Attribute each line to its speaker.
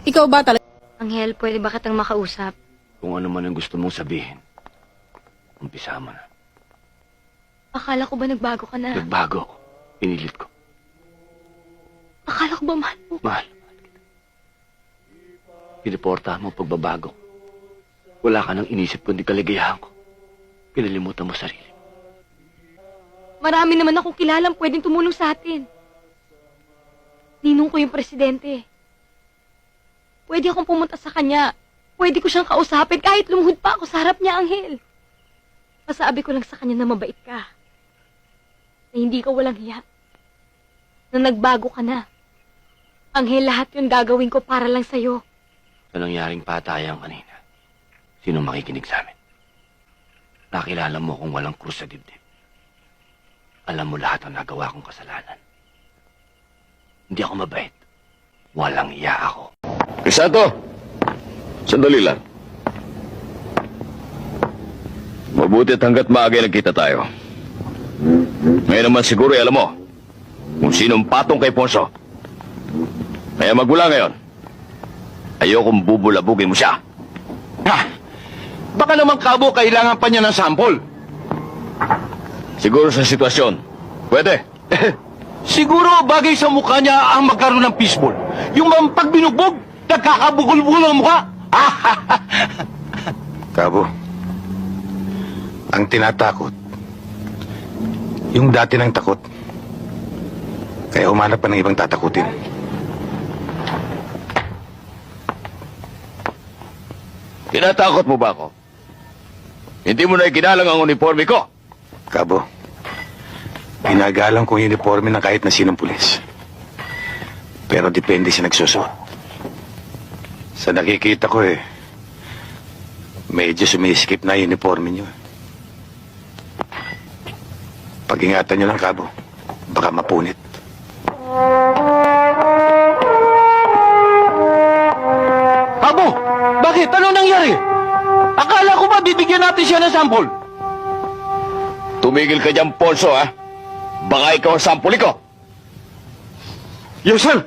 Speaker 1: Ikaw ba talaga?
Speaker 2: Anghel, pwede ba kitang makausap?
Speaker 3: Kung ano man ang gusto mong sabihin, umpisa mo na.
Speaker 2: Akala ko ba nagbago ka na?
Speaker 3: Nagbago ako. Pinilit ko.
Speaker 2: Akala ko ba mahal mo?
Speaker 3: Mahal. Piniportahan mo ang pagbabago. Wala ka nang inisip kundi kaligayahan ko. Pinalimutan mo sarili.
Speaker 2: Marami naman akong kilalang pwedeng tumulong sa atin. Ninong ko yung presidente. Pwede akong pumunta sa kanya. Pwede ko siyang kausapin kahit lumuhod pa ako sa harap niya, Anghel. Masabi ko lang sa kanya na mabait ka. Na hindi ka walang hiya. Na nagbago ka na. Anghel, lahat yun gagawin ko para lang sa'yo.
Speaker 3: Sa nangyaring patayan kanina, sino makikinig sa amin? Nakilala mo kung walang krus sa dibdib. Alam mo lahat ang nagawa kong kasalanan. Hindi ako mabait. Walang iya ako.
Speaker 4: Crisanto! Sandali lang. Mabuti at hanggat maaga nagkita tayo. Ngayon naman siguro alam mo kung sinong patong kay Ponso. Kaya magmula ngayon, ayokong bubulabugin mo siya.
Speaker 5: Ha! Baka naman, Kabo, kailangan pa niya ng sample.
Speaker 4: Siguro sa sitwasyon. Pwede.
Speaker 5: Siguro bagay sa mukha niya ang magkaroon ng fishball. Yung pag binugbog, nagkakabugol-bugol ang mukha.
Speaker 6: Kabo, ang tinatakot, yung dati ng takot. Kaya humanap pa ng ibang tatakutin.
Speaker 4: Tinatakot mo ba ako? Hindi mo na ikinalang ang uniforme ko.
Speaker 6: Kabo, ginagalang kong uniforme ng kahit na sinong pulis. Pero depende sa nagsusuot. Sa nakikita ko medyo sumisikip na uniforme niyo. Pag-ingatan niyo lang, Kabo. Baka mapunit.
Speaker 5: Kabo, bakit? Ano nangyari? Akala ko ba bibigyan natin siya ng sample?
Speaker 4: Tumigil ka dyan, Ponso, ha? Baka ikaw ang sampuli ko.
Speaker 5: Yes, sir.